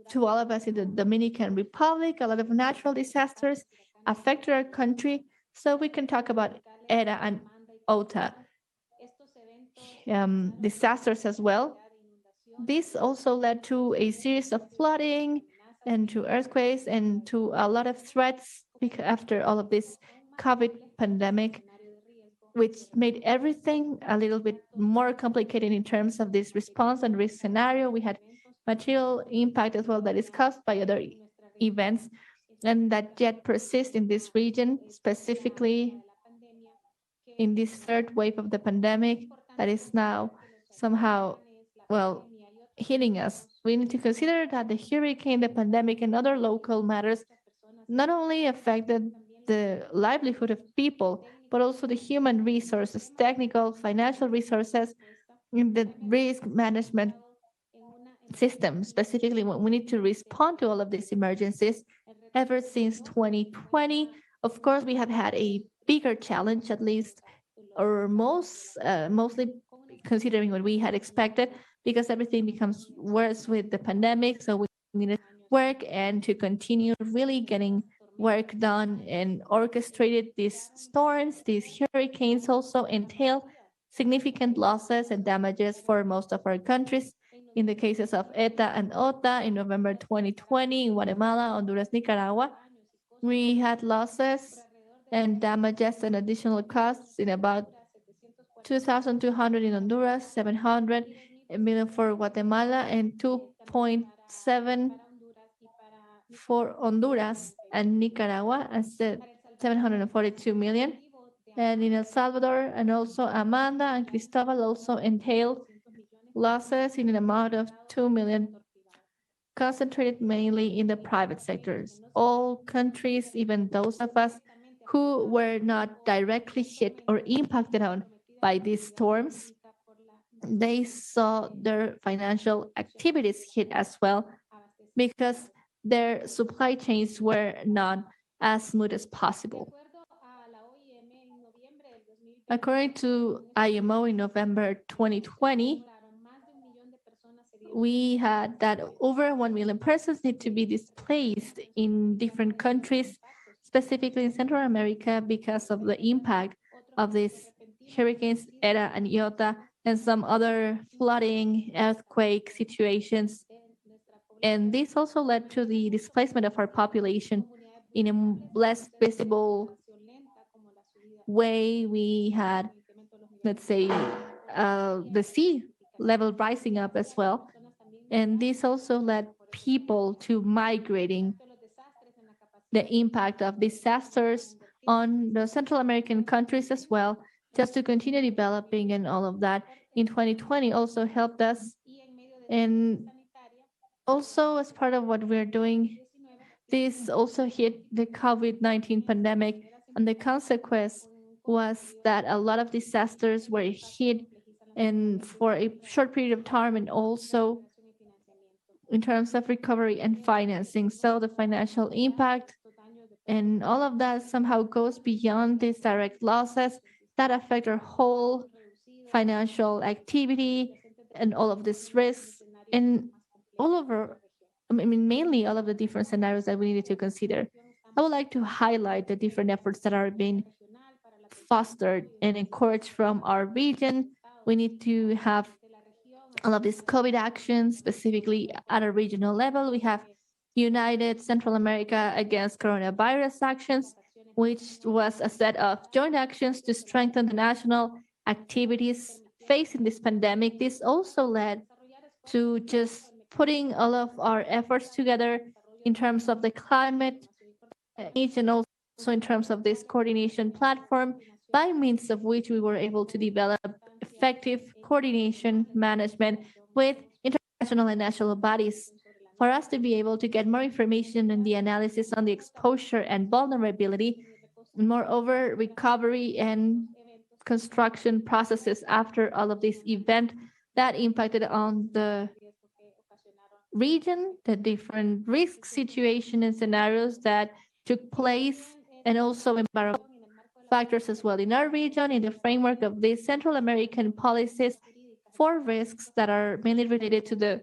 to all of us in the Dominican Republic. A lot of natural disasters affected our country, so we can talk about ETA and OTA disasters as well. This also led to a series of flooding and to earthquakes and to a lot of threats after all of this COVID pandemic, which made everything a little bit more complicated in terms of this response and risk scenario. We had material impact as well that is caused by other events and that yet persist in this region, specifically in this third wave of the pandemic that is now somehow, hitting us. We need to consider that the hurricane, the pandemic, and other local matters not only affected the livelihood of people, but also the human resources, technical, financial resources, in the risk management system. Specifically, when we need to respond to all of these emergencies. Ever since 2020, of course, we have had a bigger challenge, at least, or mostly considering what we had expected, because everything becomes worse with the pandemic. So we need to work and to continue really getting work done and orchestrated. These storms, these hurricanes also entail significant losses and damages for most of our countries. In the cases of ETA and OTA in November 2020 in Guatemala, Honduras, Nicaragua, we had losses and damages and additional costs in about 2,200 in Honduras, 700 million for Guatemala, and 2.7 for Honduras and Nicaragua, and 742 million. And in El Salvador, and also Amanda and Cristobal also entailed losses in an amount of 2 million, concentrated mainly in the private sectors. All countries, even those of us who were not directly hit or impacted on by these storms, they saw their financial activities hit as well, because their supply chains were not as smooth as possible. According to IMO in November 2020, we had that over 1 million persons need to be displaced in different countries, specifically in Central America, because of the impact of these hurricanes, ETA and IOTA, and some other flooding, earthquake situations. And this also led to the displacement of our population in a less visible way. We had, let's say, the sea level rising up as well. And this also led people to migrating. The impact of disasters on the Central American countries as well, just to continue developing and all of that. In 2020 also helped us. And also as part of what we're doing, this also hit the COVID-19 pandemic, and the consequence was that a lot of disasters were hit and for a short period of time, and also in terms of recovery and financing. So the financial impact and all of that somehow goes beyond these direct losses that affect our whole financial activity and all of these risks and all over, mainly all of the different scenarios that we needed to consider. I would like to highlight the different efforts that are being fostered and encouraged from our region. We need to have all of these COVID actions, specifically at a regional level. We have United Central America Against Coronavirus Actions, which was a set of joint actions to strengthen the national activities facing this pandemic. This also led to just putting all of our efforts together in terms of the climate change, and also in terms of this coordination platform, by means of which we were able to develop effective coordination management with international and national bodies for us to be able to get more information and the analysis on the exposure and vulnerability, and moreover, recovery and construction processes after all of this event that impacted on the region, the different risk situation and scenarios that took place, and also environmental factors as well in our region, in the framework of these Central American policies for risks that are mainly related to the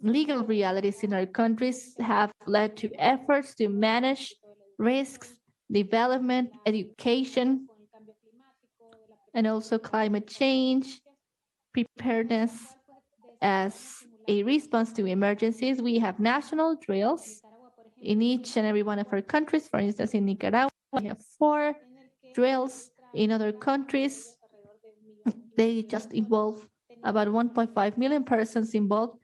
legal realities in our countries, have led to efforts to manage risks, development, education, and also climate change, preparedness as a response to emergencies. We have national drills in each and every one of our countries. For instance, in Nicaragua, we have 4 drills. In other countries, they just involve about 1.5 million persons involved.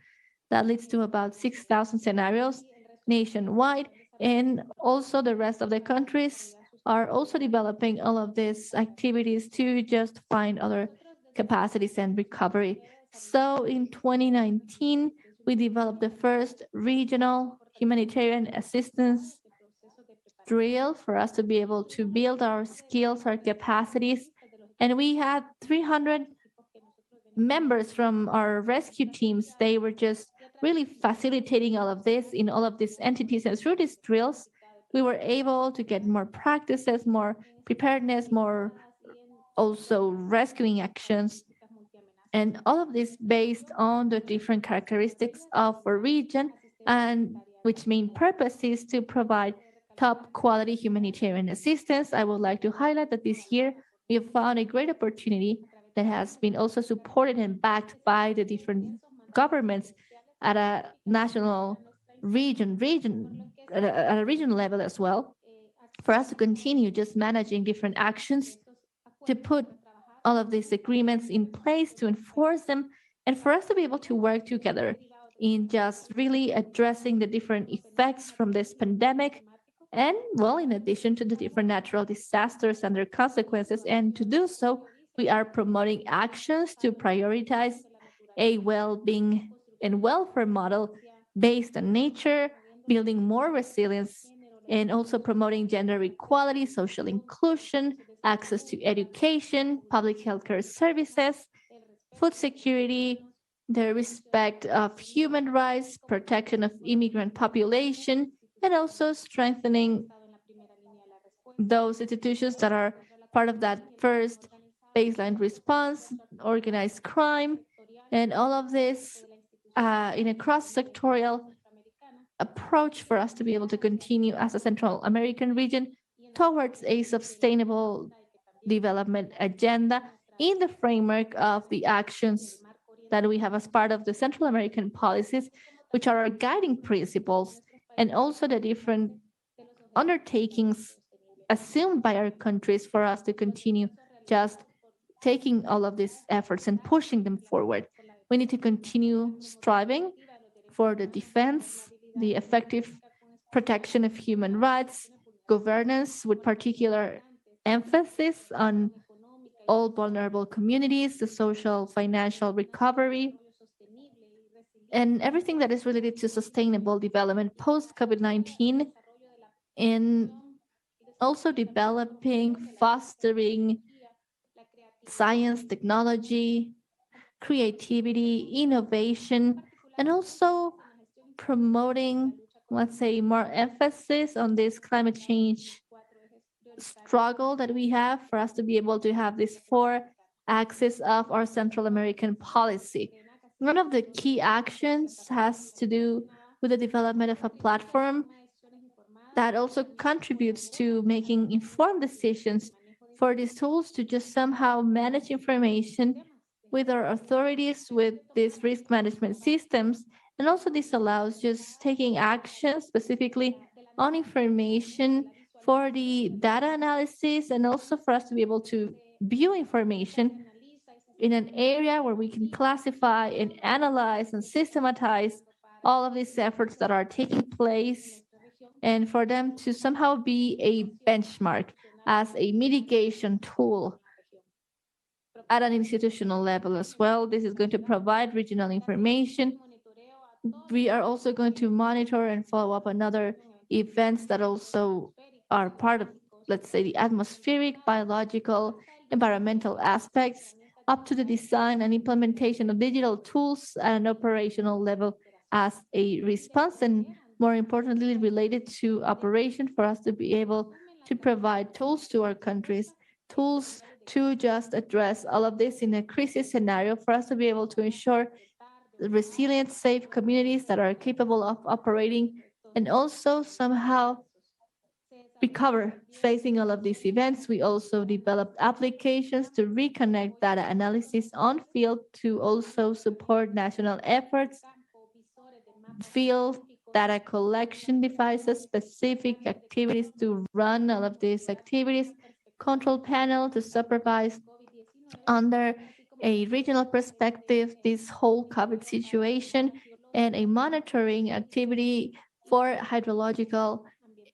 That leads to about 6,000 scenarios nationwide. And also the rest of the countries are also developing all of these activities to just find other capacities and recovery. So in 2019, we developed the first regional humanitarian assistance drill for us to be able to build our skills, our capacities. And we had 300 members from our rescue teams. They were just really facilitating all of this in all of these entities. And through these drills, we were able to get more practices, more preparedness, more also rescuing actions. And all of this based on the different characteristics of a region, and which main purpose is to provide top quality humanitarian assistance. I would like to highlight that this year we have found a great opportunity that has been also supported and backed by the different governments at a national at a regional level as well, for us to continue just managing different actions, to put all of these agreements in place, to enforce them, and for us to be able to work together in just really addressing the different effects from this pandemic. And well, in addition to the different natural disasters and their consequences, and to do so, we are promoting actions to prioritize a well-being and welfare model based on nature, building more resilience, and also promoting gender equality, social inclusion, access to education, public healthcare services, food security, the respect of human rights, protection of immigrant population, and also strengthening those institutions that are part of that first baseline response, organized crime, and all of this in a cross-sectorial approach for us to be able to continue as a Central American region towards a sustainable development agenda in the framework of the actions that we have as part of the Central American policies, which are our guiding principles, and also the different undertakings assumed by our countries for us to continue just taking all of these efforts and pushing them forward. We need to continue striving for the defense, the effective protection of human rights, governance with particular emphasis on all vulnerable communities, the social, financial recovery, and everything that is related to sustainable development post-COVID-19, and also developing, fostering science, technology, creativity, innovation, and also promoting, let's say, more emphasis on this climate change struggle that we have for us to be able to have these four axes of our Central American policy. One of the key actions has to do with the development of a platform that also contributes to making informed decisions for these tools to just somehow manage information with our authorities, with these risk management systems. And also this allows just taking action specifically on information for the data analysis, and also for us to be able to view information in an area where we can classify and analyze and systematize all of these efforts that are taking place, and for them to somehow be a benchmark as a mitigation tool at an institutional level as well. This is going to provide regional information. We are also going to monitor and follow up on other events that also are part of, let's say, the atmospheric, biological, environmental aspects, up to the design and implementation of digital tools at an operational level as a response, and more importantly, related to operation, for us to be able to provide tools to our countries, tools to just address all of this in a crisis scenario, for us to be able to ensure resilient, safe communities that are capable of operating and also somehow recover facing all of these events. We also developed applications to reconnect data analysis on field to also support national efforts, field data collection devices, specific activities to run all of these activities, control panel to supervise under a regional perspective this whole COVID situation, and a monitoring activity for hydrological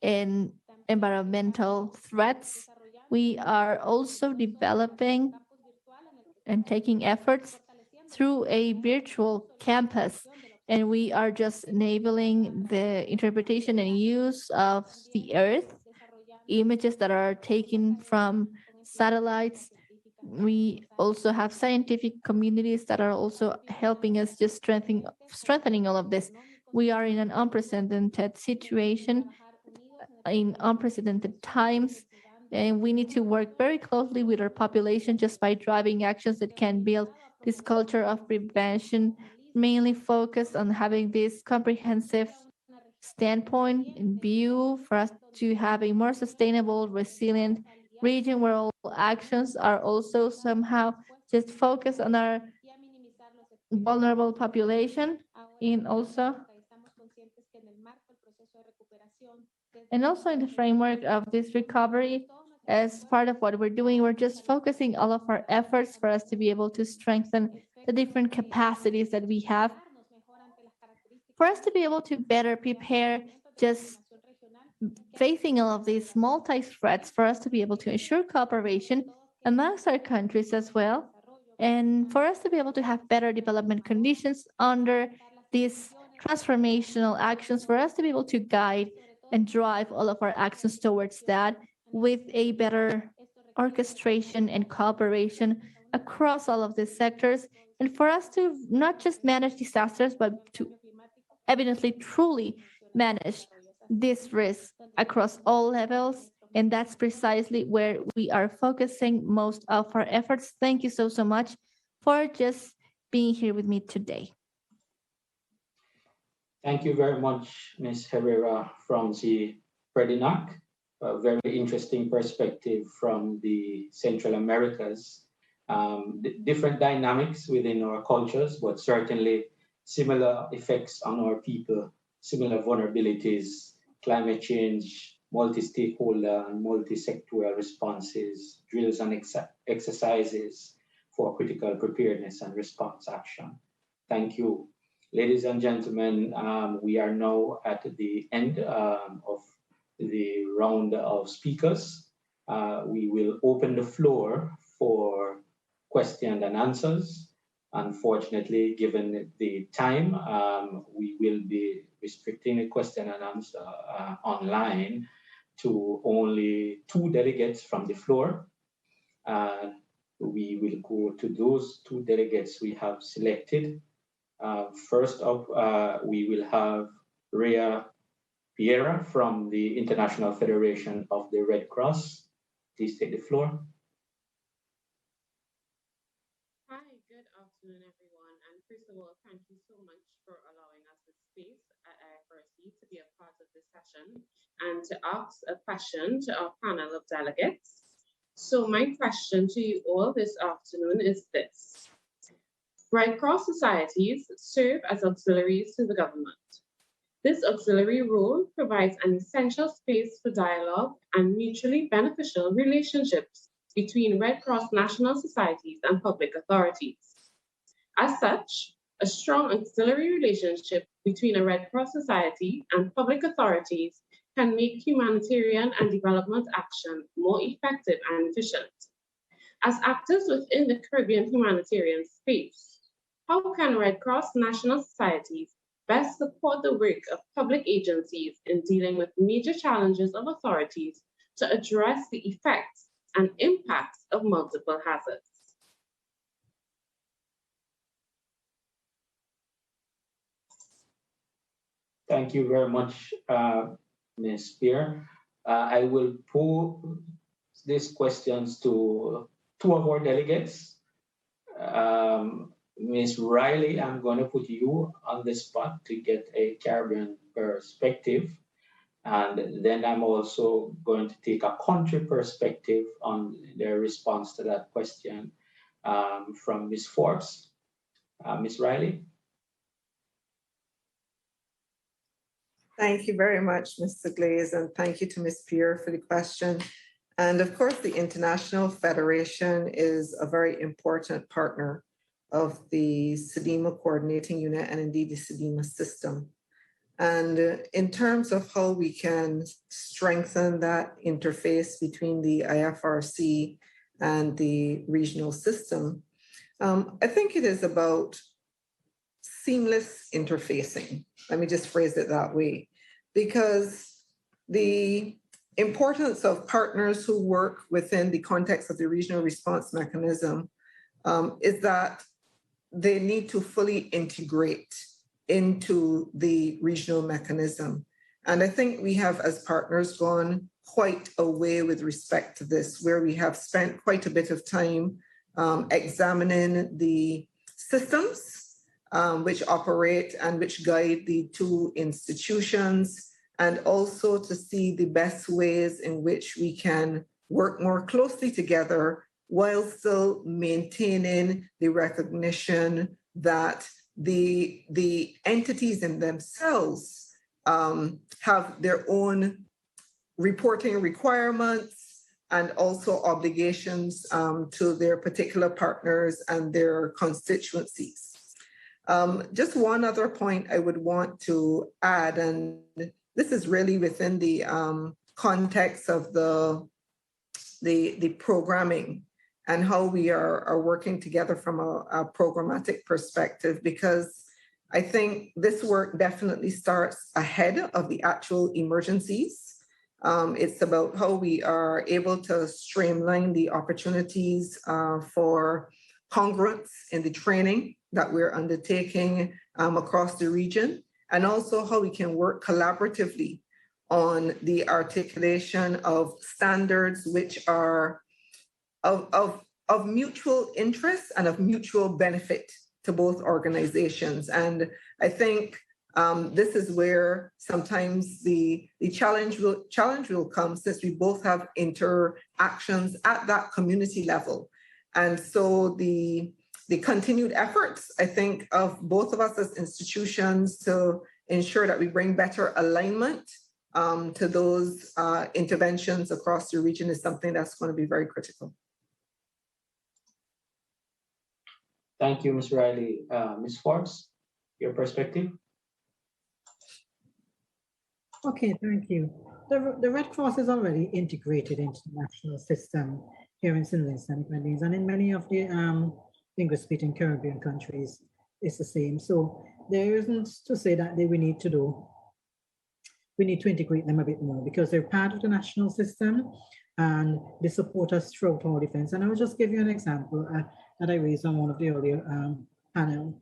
and environmental threats. We are also developing and taking efforts through a virtual campus. And we are just enabling the interpretation and use of the Earth, images that are taken from satellites. We also have scientific communities that are also helping us just strengthening all of this. We are in an unprecedented situation, in unprecedented times, and we need to work very closely with our population just by driving actions that can build this culture of prevention, mainly focused on having this comprehensive standpoint in view for us to have a more sustainable, resilient region where all actions are also somehow just focused on our vulnerable population and also in the framework of this recovery. As part of what we're doing, we're just focusing all of our efforts for us to be able to strengthen the different capacities that we have, for us to be able to better prepare just facing all of these multi-threats, for us to be able to ensure cooperation amongst our countries as well, and for us to be able to have better development conditions under these transformational actions, for us to be able to guide and drive all of our actions towards that with a better orchestration and cooperation across all of these sectors, and for us to not just manage disasters, but to evidently truly manage this risk across all levels. And that's precisely where we are focusing most of our efforts. Thank you so much for just being here with me today. Thank you very much, Ms. Herrera from the PREDINAC. A very interesting perspective from the Central Americas. Different dynamics within our cultures, but certainly similar effects on our people, similar vulnerabilities, climate change, multi-stakeholder and multi-sectoral responses, drills and exercises for critical preparedness and response action. Thank you. Ladies and gentlemen, we are now at the end of the round of speakers. We will open the floor for questions and answers. Unfortunately, given the time, we will be restricting the question and answer online to only 2 delegates from the floor. We will go to those 2 delegates we have selected. First up, we will have Rhea Piera from the International Federation of the Red Cross. Please take the floor. Hi, good afternoon, everyone. And first of all, thank you so much for allowing us this space at IFRC to be a part of this session and to ask a question to our panel of delegates. So my question to you all this afternoon is this. Red Cross societies serve as auxiliaries to the government. This auxiliary role provides an essential space for dialogue and mutually beneficial relationships between Red Cross national societies and public authorities. As such, a strong auxiliary relationship between a Red Cross society and public authorities can make humanitarian and development action more effective and efficient. As actors within the Caribbean humanitarian space, how can Red Cross national societies best support the work of public agencies in dealing with major challenges of authorities to address the effects and impacts of multiple hazards? Thank you very much, Ms. Spear. I will pose these questions to 2 of our delegates. Ms. Riley, I'm going to put you on the spot to get a Caribbean perspective. And then I'm also going to take a country perspective on their response to that question from Ms. Forbes. Ms. Riley? Thank you very much, Mr. Glaze, and thank you to Ms. Pierre for the question. And of course, the International Federation is a very important partner of the SEDEMA coordinating unit and indeed the SEDEMA system. And in terms of how we can strengthen that interface between the IFRC and the regional system, I think it is about seamless interfacing. Let me just phrase it that way, because the importance of partners who work within the context of the regional response mechanism is that they need to fully integrate into the regional mechanism. And I think we have, as partners, gone quite a way with respect to this, where we have spent quite a bit of time examining the systems which operate and which guide the two institutions, and also to see the best ways in which we can work more closely together while still maintaining the recognition that the entities in themselves have their own reporting requirements and also obligations to their particular partners and their constituencies. Just one other point I would want to add, and this is really within the context of the programming and how we are working together from a programmatic perspective, because I think this work definitely starts ahead of the actual emergencies. It's about how we are able to streamline the opportunities for congruence in the training that we're undertaking across the region, and also how we can work collaboratively on the articulation of standards which are of mutual interest and of mutual benefit to both organizations. And I think this is where sometimes the challenge will come, since we both have interactions at that community level. And so the continued efforts, I think, of both of us as institutions to ensure that we bring better alignment to those interventions across the region is something that's going to be very critical. Thank you, Ms. Riley. Ms. Forbes, your perspective? Okay, thank you. The Red Cross is already integrated into the national system here in St. Vincent and Grenadines, and in many of the English-speaking Caribbean countries, it's the same. So there isn't to say that we need to integrate them a bit more, because they're part of the national system and they support us throughout all defense. And I will just give you an example that I raised on one of the earlier panel.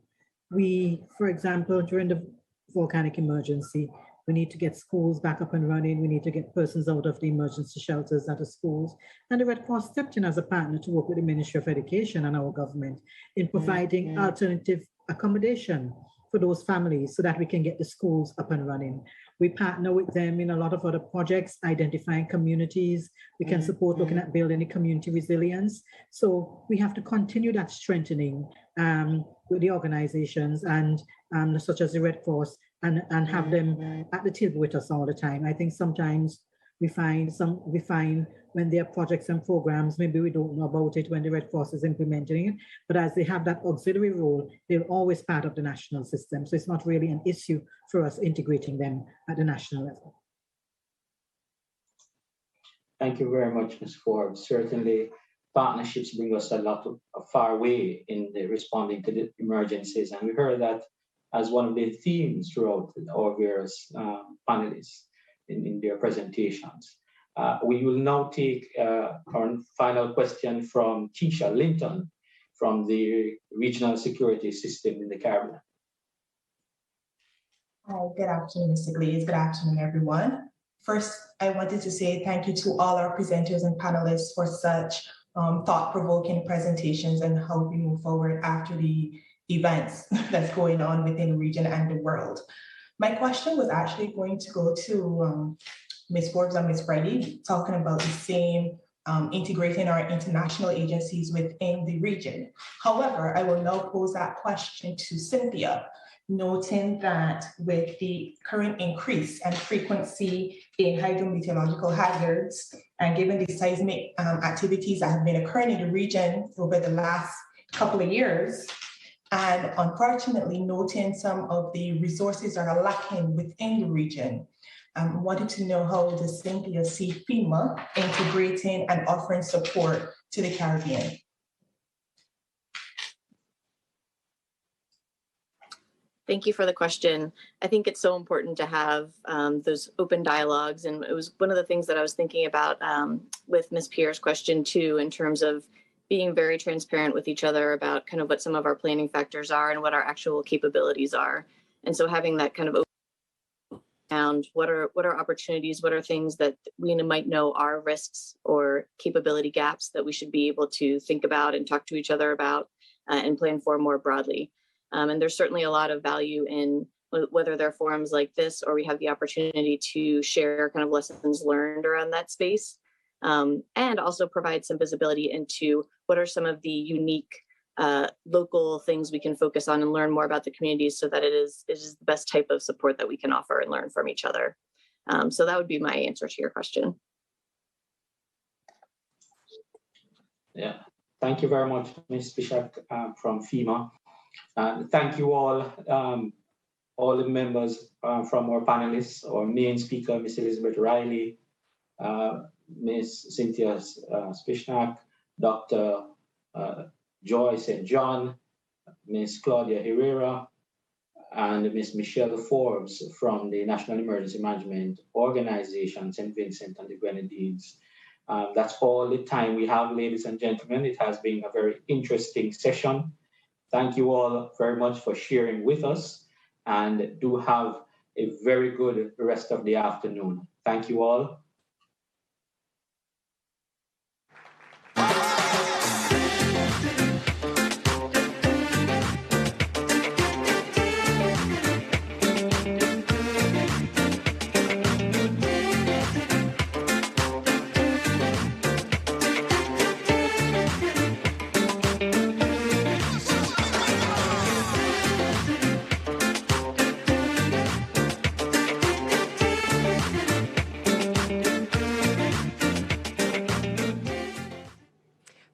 We, for example, during the volcanic emergency, we need to get schools back up and running. We need to get persons out of the emergency shelters at the schools. And the Red Cross stepped in as a partner to work with the Ministry of Education and our government in providing alternative accommodation for those families so that we can get the schools up and running. We partner with them in a lot of other projects, identifying communities. We can support looking at building the community resilience. So we have to continue that strengthening with the organizations and such as the Red Cross, and have them at the table with us all the time. I think sometimes we find when there are projects and programs, maybe we don't know about it when the Red Cross is implementing it, but as they have that auxiliary role, they're always part of the national system. So it's not really an issue for us integrating them at the national level. Thank you very much, Ms. Forbes. Certainly, partnerships bring us a far way in responding to the emergencies, and we heard that as one of the themes throughout our various panelists in their presentations. We will now take our final question from Pisha Linton from the Regional Security System in the Caribbean. Hi, good afternoon, Mr. Glaze. Good afternoon, everyone. First, I wanted to say thank you to all our presenters and panelists for such thought-provoking presentations and how we move forward after the events that's going on within the region and the world. My question was actually going to go to Ms. Forbes and Ms. Riley, talking about the same integrating our international agencies within the region. However, I will now pose that question to Cynthia, noting that with the current increase and frequency in hydrometeorological hazards, and given the seismic activities that have been occurring in the region over the last couple of years, and unfortunately noting some of the resources that are lacking within the region, wanted to know how does Cynthia see FEMA integrating and offering support to the Caribbean? Thank you for the question. I think it's so important to have those open dialogues. And it was one of the things that I was thinking about with Ms. Pierre's question too, in terms of being very transparent with each other about kind of what some of our planning factors are and what our actual capabilities are. And so having that kind of open around what are opportunities, what are things that we might know are risks or capability gaps that we should be able to think about and talk to each other about and plan for more broadly. And there's certainly a lot of value in whether they're forums like this or we have the opportunity to share kind of lessons learned around that space, and also provide some visibility into what are some of the unique local things we can focus on and learn more about the communities so that it is the best type of support that we can offer and learn from each other. So that would be my answer to your question. Yeah, thank you very much, Ms. Pisha from FEMA. Thank you all the members from our panelists, our main speaker, Ms. Elizabeth Riley, Ms. Cynthia Spishnak, Dr. Joy St. John, Ms. Claudia Herrera, and Ms. Michelle Forbes from the National Emergency Management Organization, St. Vincent and the Grenadines. That's all the time we have, ladies and gentlemen. It has been a very interesting session. Thank you all very much for sharing with us, and do have a very good rest of the afternoon. Thank you all.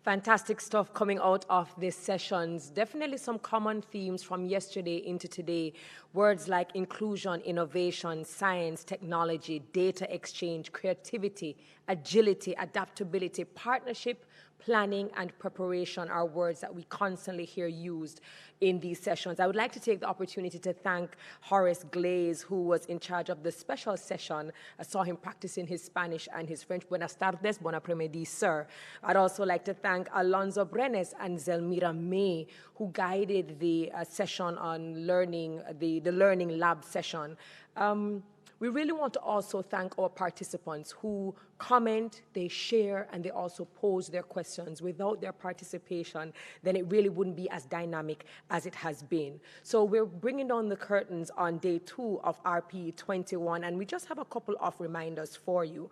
Fantastic stuff coming out of these sessions. Definitely some common themes from yesterday into today. Words like inclusion, innovation, science, technology, data exchange, creativity, agility, adaptability, partnership, planning, and preparation are words that we constantly hear used in these sessions. I would like to take the opportunity to thank Horace Glaze, who was in charge of the special session. I saw him practicing his Spanish and his French. Buenas tardes, bon après-midi, sir. I'd also like to thank Alonso Brenes and Zelmira May, who guided the session on learning, the Learning Lab session. We really want to also thank our participants who comment, they share, and they also pose their questions. Without their participation, then it really wouldn't be as dynamic as it has been. So we're bringing down the curtains on day 2 of RP 21, and we just have a couple of reminders for you.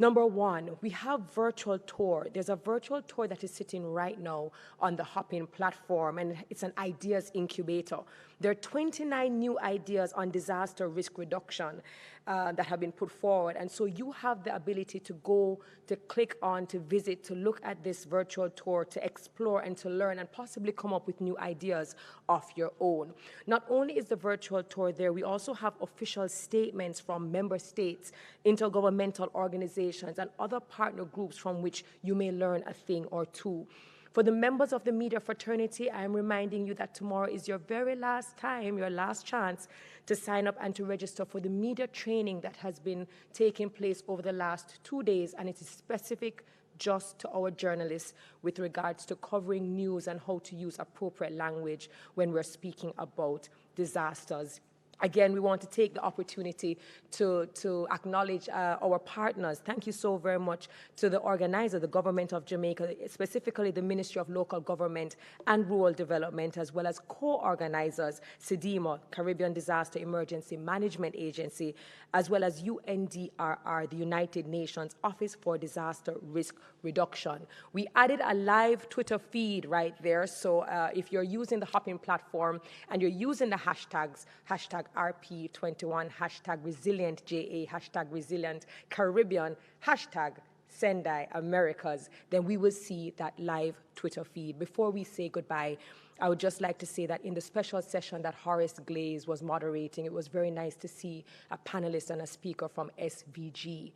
Number 1, we have virtual tour. There's a virtual tour that is sitting right now on the Hopin platform, and it's an ideas incubator. There are 29 new ideas on disaster risk reduction that have been put forward. And so you have the ability to go, to click on, to visit, to look at this virtual tour, to explore and to learn and possibly come up with new ideas of your own. Not only is the virtual tour there, we also have official statements from member states, intergovernmental organizations, and other partner groups from which you may learn a thing or two. For the members of the media fraternity, I am reminding you that tomorrow is your very last time, your last chance to sign up and to register for the media training that has been taking place over the last 2 days, and it is specific just to our journalists with regards to covering news and how to use appropriate language when we're speaking about disasters. Again, we want to take the opportunity to acknowledge our partners. Thank you so very much to the organizer, the Government of Jamaica, specifically the Ministry of Local Government and Rural Development, as well as co-organizers, CDEMA, Caribbean Disaster Emergency Management Agency, as well as UNDRR, the United Nations Office for Disaster Risk Reduction. We added a live Twitter feed right there, so if you're using the Hopin platform and you're using the hashtags, hashtag RP21, hashtag ResilientJA, hashtag Resilient Caribbean, hashtag Sendai Americas, then we will see that live Twitter feed. Before we say goodbye, I would just like to say that in the special session that Horace Glaze was moderating, it was very nice to see a panelist and a speaker from SVG.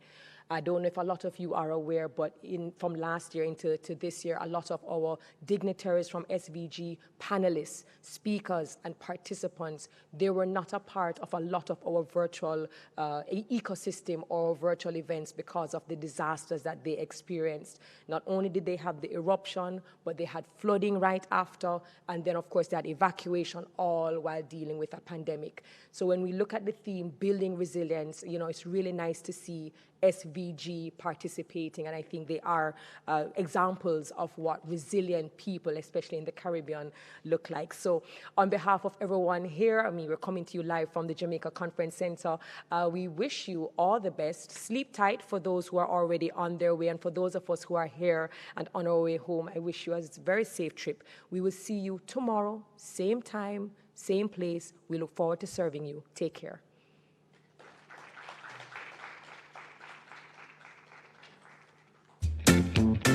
I don't know if a lot of you are aware, but from last year into this year, a lot of our dignitaries from SVG, panelists, speakers, and participants, they were not a part of a lot of our virtual ecosystem or virtual events because of the disasters that they experienced. Not only did they have the eruption, but they had flooding right after, and then of course they had evacuation, all while dealing with a pandemic. So when we look at the theme, building resilience, it's really nice to see SVG participating, and I think they are examples of what resilient people, especially in the Caribbean, look like. So on behalf of everyone here, we're coming to you live from the Jamaica Conference Center. We wish you all the best. Sleep tight for those who are already on their way, and for those of us who are here and on our way home, I wish you a very safe trip. We will see you tomorrow, same time, same place. We look forward to serving you. Take care. Thank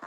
you.